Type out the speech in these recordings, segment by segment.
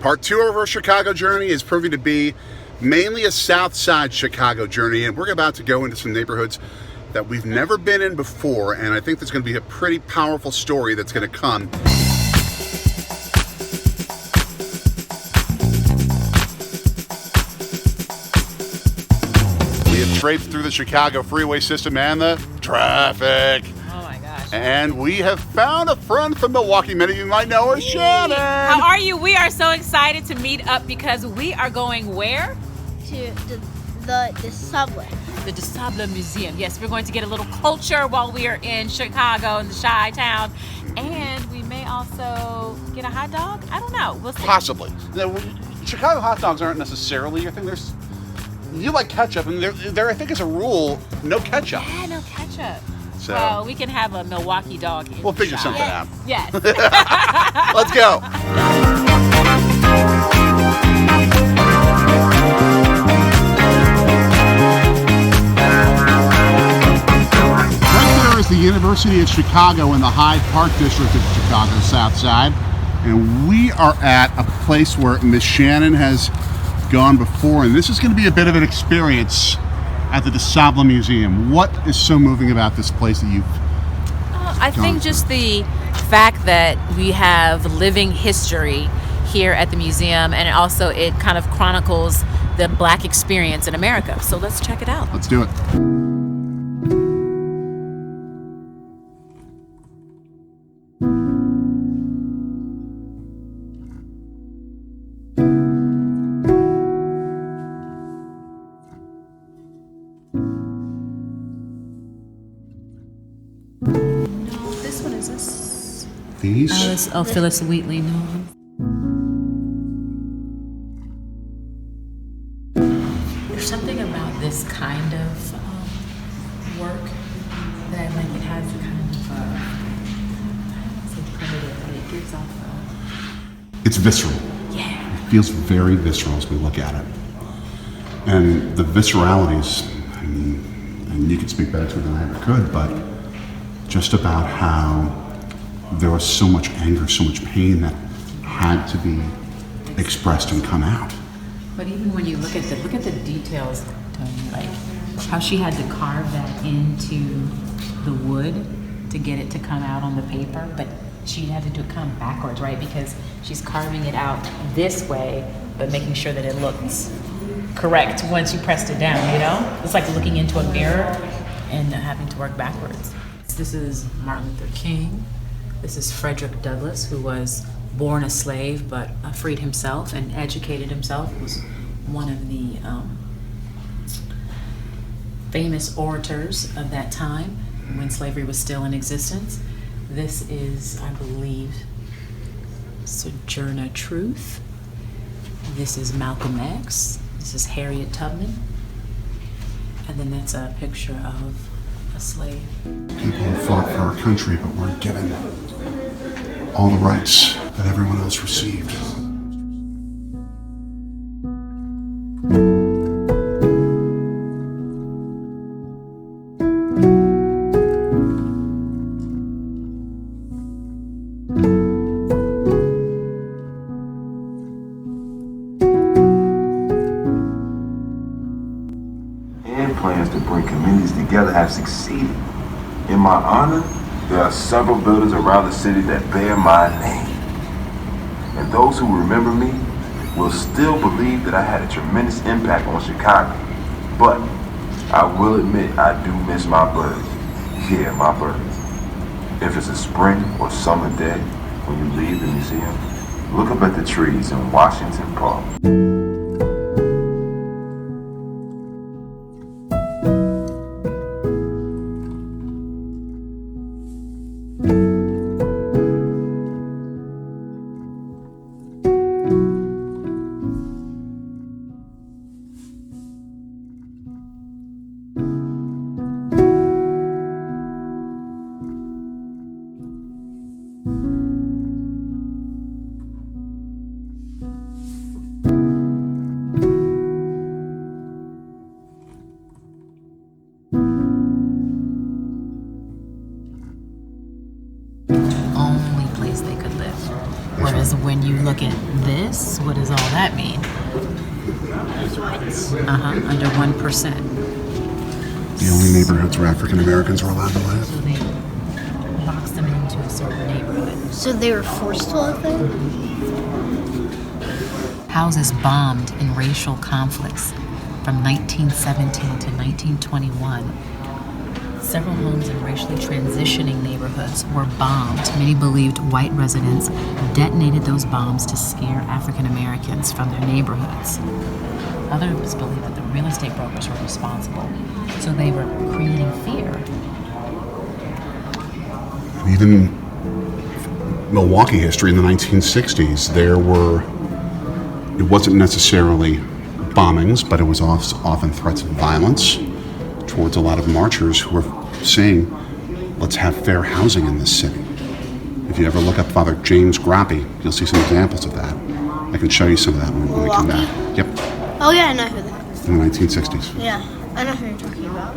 Part 2 of our Chicago journey is proving to be mainly a South Side Chicago journey, and we're about to go into some neighborhoods that we've never been in before, and I think there's going to be a pretty powerful story that's going to come. We have traipsed through the Chicago freeway system and the traffic. Oh my gosh. And we have found a friend from Milwaukee. Many of you might know her, Shannon. How are you? We are so excited to meet up because we are going where? To the subway. The DUSABLE Museum. Yes, we're going to get a little culture while we are in Chicago, in the Chi-Town. And we may also get a hot dog. I don't know. We'll see. Possibly. Now, Chicago hot dogs aren't necessarily your thing. You like ketchup, and there I think is a rule, no ketchup. Yeah, no ketchup. So well, we can have a Milwaukee dog. We'll figure something out. Yes. Let's go. Right there is the University of Chicago in the Hyde Park district of Chicago, South Side. And we are at a place where Miss Shannon has gone before, and this is going to be a bit of an experience at the DUSABLE Museum. What is so moving about this place that you've I think just the fact that we have living history here at the museum, and also it kind of chronicles the Black experience in America. So let's check it out. Let's do it. These? Phyllis Wheatley. No. There's something about this kind of work that like it has a kind of primitive, but it gives off It's visceral. yeah. It feels very visceral as we look at it. And the visceralities, I mean, and you could speak better to it than I ever could, but just about how there was so much anger, so much pain that had to be expressed and come out. But even when you look at the details, Tony, like how she had to carve that into the wood to get it to come out on the paper, but she had to do it kind of backwards, right? Because she's carving it out this way, but making sure that it looks correct once you pressed it down, you know? It's like looking into a mirror and having to work backwards. This is Martin Luther King. This is Frederick Douglass, who was born a slave but freed himself and educated himself. He was one of the famous orators of that time when slavery was still in existence. This is, I believe, Sojourner Truth. This is Malcolm X. This is Harriet Tubman. And then that's a picture of a slave. People who fought for our country but weren't given all the rights that everyone else received. And plans to bring communities together have succeeded. In my honor, there are several buildings around the city that bear my name. And those who remember me will still believe that I had a tremendous impact on Chicago. But I will admit I do miss my birds. Yeah, my birds. If it's a spring or summer day when you leave the museum, look up at the trees in Washington Park. look at this, what does all that mean? Whites. Under 1%. The only neighborhoods where African Americans were allowed to So live. they box them into a certain neighborhood. So they were forced to live there? Houses bombed in racial conflicts from 1917 to 1921. Several homes in racially transitioning neighborhoods were bombed. Many believed white residents detonated those bombs to scare African Americans from their neighborhoods. Others believed that the real estate brokers were responsible, so they were creating fear. Even Milwaukee history in the 1960s, it wasn't necessarily bombings, but it was often threats of violence towards a lot of marchers who were saying, let's have fair housing in this city. If you ever look up Father James Grappi, you'll see some examples of that. I can show you some of that when we come back. Yep, Oh yeah, I know who that is. in the 1960s. Yeah, I know who you're talking about.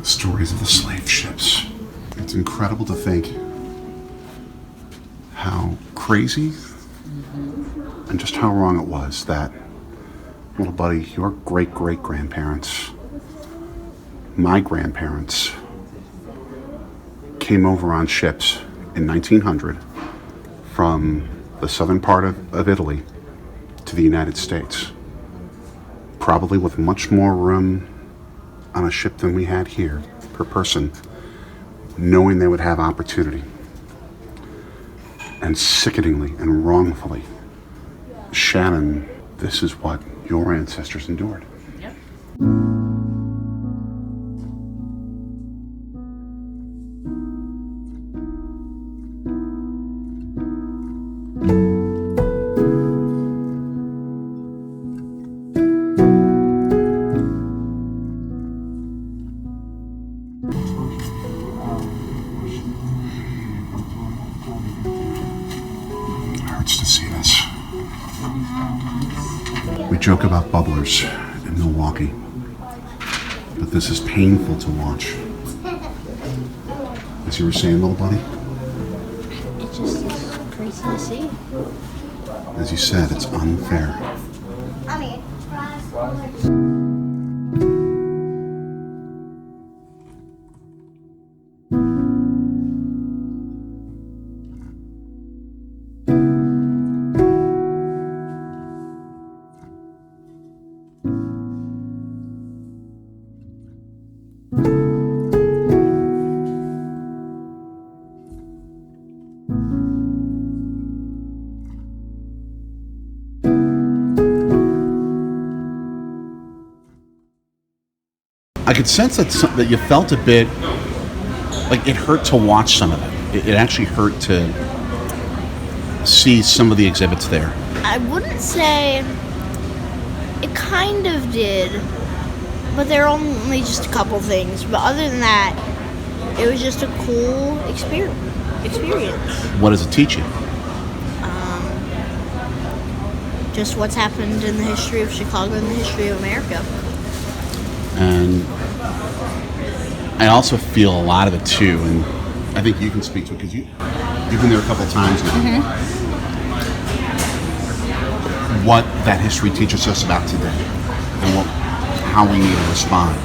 Stories of the slave ships. It's incredible to think how crazy and just how wrong it was that, little buddy, your great-great-grandparents, my grandparents, came over on ships in 1900 from the southern part of Italy to the United States, probably with much more room on a ship than we had here per person, knowing they would have opportunity. And sickeningly and wrongfully, Shannon, this is what your ancestors endured. Yep. It hurts to see this. We joke about bubblers in Milwaukee, but this is painful to watch. As you were saying, little buddy, It's just crazy to see. as you said, it's unfair. I could sense that you felt a bit like it hurt to watch some of it. It actually hurt to see some of the exhibits there. I wouldn't say it kind of did, but there are only just a couple things. But other than that, it was just a cool experience. What does it teach you? Just what's happened in the history of Chicago and the history of America. And I also feel a lot of it too, and I think you can speak to it because you've been there a couple of times now. Mm-hmm. What that history teaches us about today, and how we need to respond,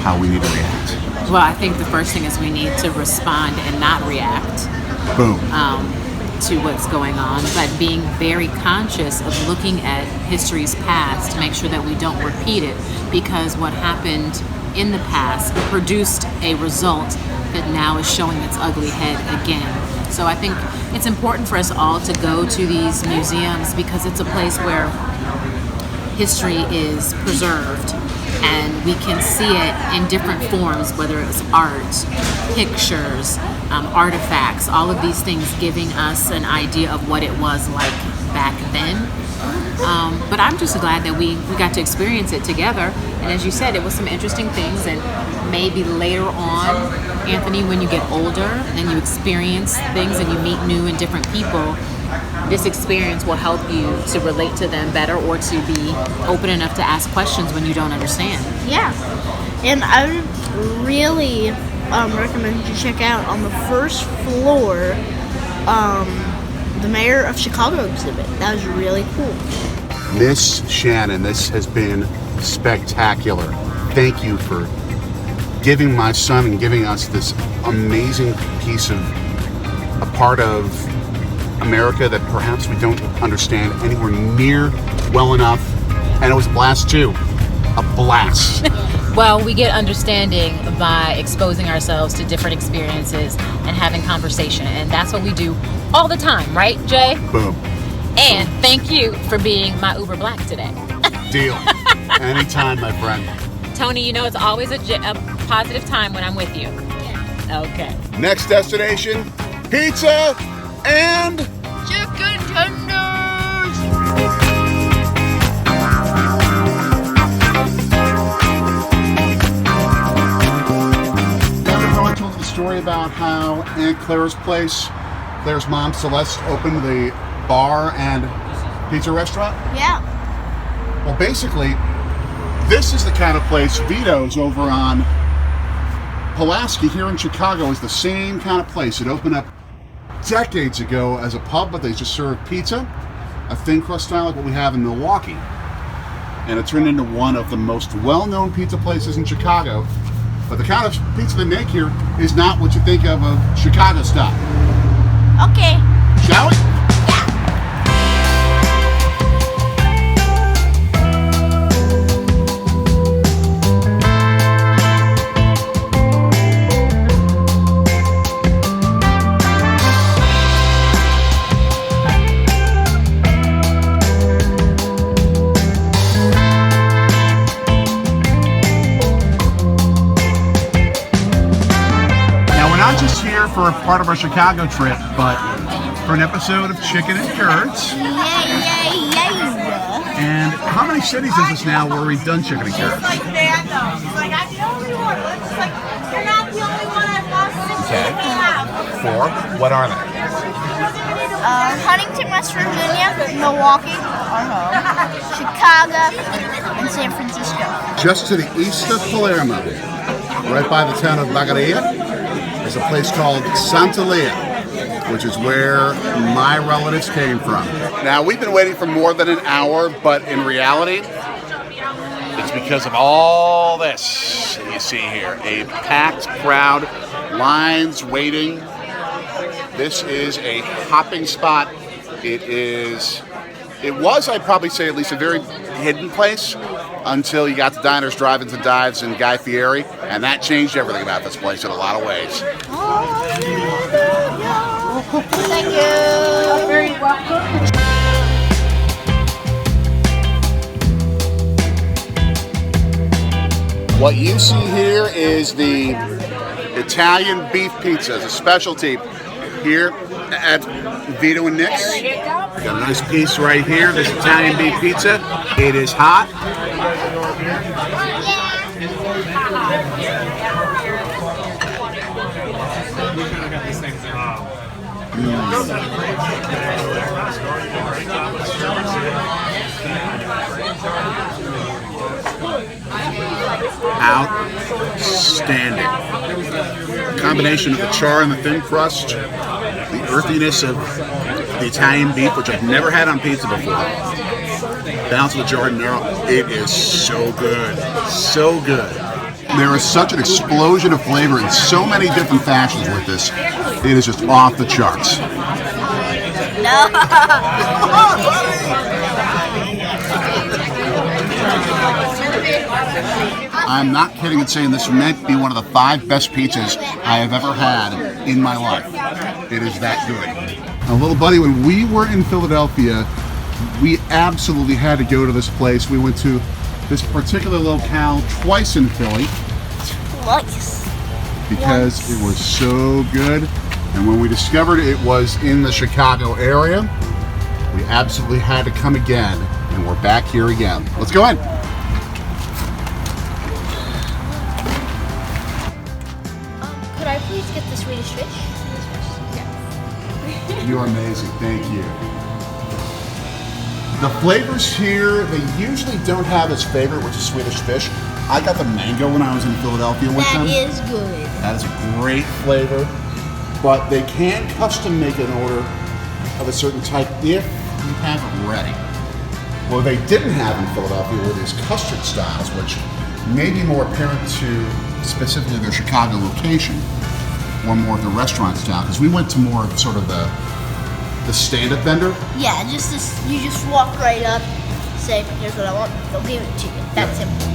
how we need to react. Well, I think the first thing is we need to respond and not react Boom. to what's going on, but being very conscious of looking at history's past to make sure that we don't repeat it, because what happened in the past produced a result that now is showing its ugly head again. So I think it's important for us all to go to these museums because it's a place where history is preserved and we can see it in different forms, whether it's art, pictures, artifacts, all of these things giving us an idea of what it was like back then. But I'm just glad that we got to experience it together. And as you said, it was some interesting things, and maybe later on, Anthony, when you get older and you experience things and you meet new and different people, this experience will help you to relate to them better or to be open enough to ask questions when you don't understand. Yeah, and I would really recommend you check out on the first floor the Mayor of Chicago exhibit. That was really cool. Miss Shannon, this has been spectacular. Thank you for giving my son and giving us this amazing piece of a part of America that perhaps we don't understand anywhere near well enough. And it was a blast too. A blast. Well, we get understanding by exposing ourselves to different experiences and having conversation. And that's what we do all the time, right, Jay? Boom. And thank you for being my Uber Black today. Deal. Anytime, my friend. Tony, you know it's always a positive time when I'm with you. Okay. Next destination, pizza and Chicken tenders! Remember how I told you the story about how Aunt Clara's place, Clara's mom, Celeste, opened the bar and pizza restaurant? Yeah. Well, basically, this is the kind of place Vito's over on Pulaski here in Chicago is the same kind of place. It opened up decades ago as a pub, but they just served pizza, a thin crust style like what we have in Milwaukee. And it turned into one of the most well-known pizza places in Chicago. But the kind of pizza they make here is not what you think of Chicago style. Okay. Shall we? For a part of our Chicago trip, but for an episode of Chicken and Carrots. And how many cities is this now where we've done Chicken and Carrots? Like that though. She's like, I'm the only one. It's like, you're not the only one. I've lost 6 people now. 4. What are they? Huntington, West Virginia, Milwaukee, our home, Chicago, and San Francisco. Just to the east of Palermo, right by the town of Bagheria, is a place called Sant'Elia, which is where my relatives came from. Now, we've been waiting for more than an hour, but in reality, it's because of all this you see here. A packed crowd, lines waiting. This is a hopping spot. It was, I'd probably say, at least a very hidden place until you got the diners, drive-ins, and dives in Guy Fieri, and that changed everything about this place in a lot of ways. Thank you. You're very welcome. What you see here is the Italian beef pizza, it's a specialty here at Vito and Nick's. We got a nice piece right here, this Italian beef pizza. It is hot. Outstanding. Combination of the char and the thin crust, the earthiness of the Italian beef, which I've never had on pizza before. Balance of the giardiniera, it is so good, so good. There is such an explosion of flavor in so many different fashions with this. It is just off the charts. No. I'm not kidding in saying this might be one of the 5 best pizzas I have ever had in my life. It is that good. Now, little buddy, when we were in Philadelphia, we absolutely had to go to this place. We went to this particular locale twice in Philly Nice. because it was so good. And when we discovered it was in the Chicago area, we absolutely had to come again. And we're back here again. Let's go in. Could I please get the Swedish fish? You're amazing. Thank you. The flavors here, they usually don't have as favorite, which is Swedish fish. I got the mango when I was in Philadelphia with them. That is good. That is a great flavor. But they can custom make an order of a certain type if you have it ready. What they didn't have in Philadelphia were these custard styles, which may be more apparent to specifically their Chicago location, or more of the restaurant style, because we went to more of sort of the stand-up vendor. Yeah, just this, you just walk right up, say, here's what I want, they'll give it to you. That's simple.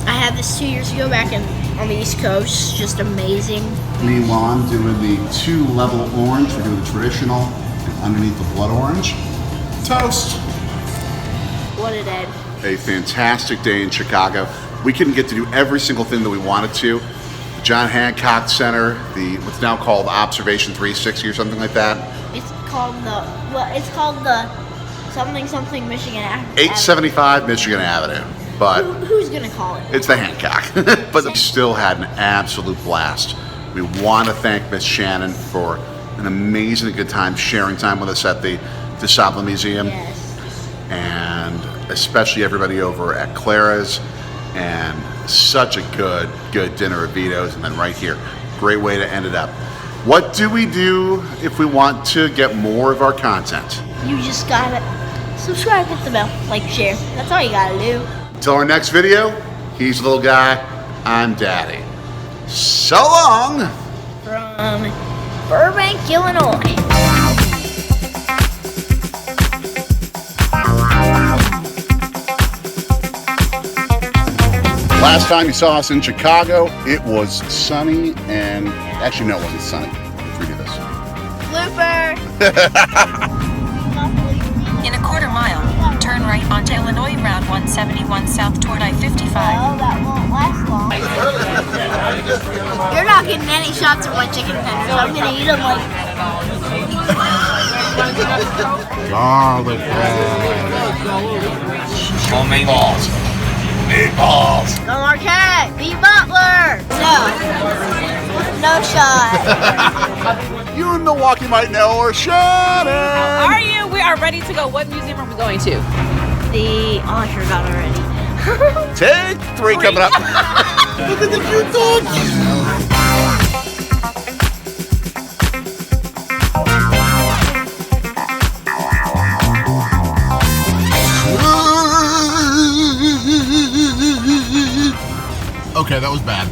I had this 2 years ago back on the East Coast, just amazing. Meanwhile, I'm doing the 2-level orange. We're doing the traditional and underneath the blood orange. Toast. What a day. A fantastic day in Chicago. We couldn't get to do every single thing that we wanted to. The John Hancock Center, the what's now called Observation 360 or something like that. It's called the something Michigan Avenue. 875 Michigan Avenue. But Who's gonna call it? it's the Hancock. But we still had an absolute blast. We want to thank Miss Shannon for an amazing good time sharing time with us at the DUSABLE Museum. Yes. And especially everybody over at Clara's, and such a good dinner at Vito's, and then right here. Great way to end it up. What do we do if we want to get more of our content? You just gotta subscribe, hit the bell, like, share. That's all you gotta do. Until our next video, he's little guy, I'm daddy. So long! From Burbank, Illinois. Last time you saw us in Chicago, it was sunny and, actually no, it wasn't sunny. Let's redo this. Blooper! In a quarter mile, turn right onto Illinois Route 171 south toward I-55. Well, that won't last long. You're not getting any shots of my chicken tenders. I'm gonna eat them like... Garlic bread. Homemade balls. Meatballs. Go Marquette! Beat Butler! No. No shot. You in Milwaukee might know, or Shannon. How are you? We are ready to go. What museum are we going to? I forgot already. Take 3 coming up. Look at the cute dog. Okay, that was bad.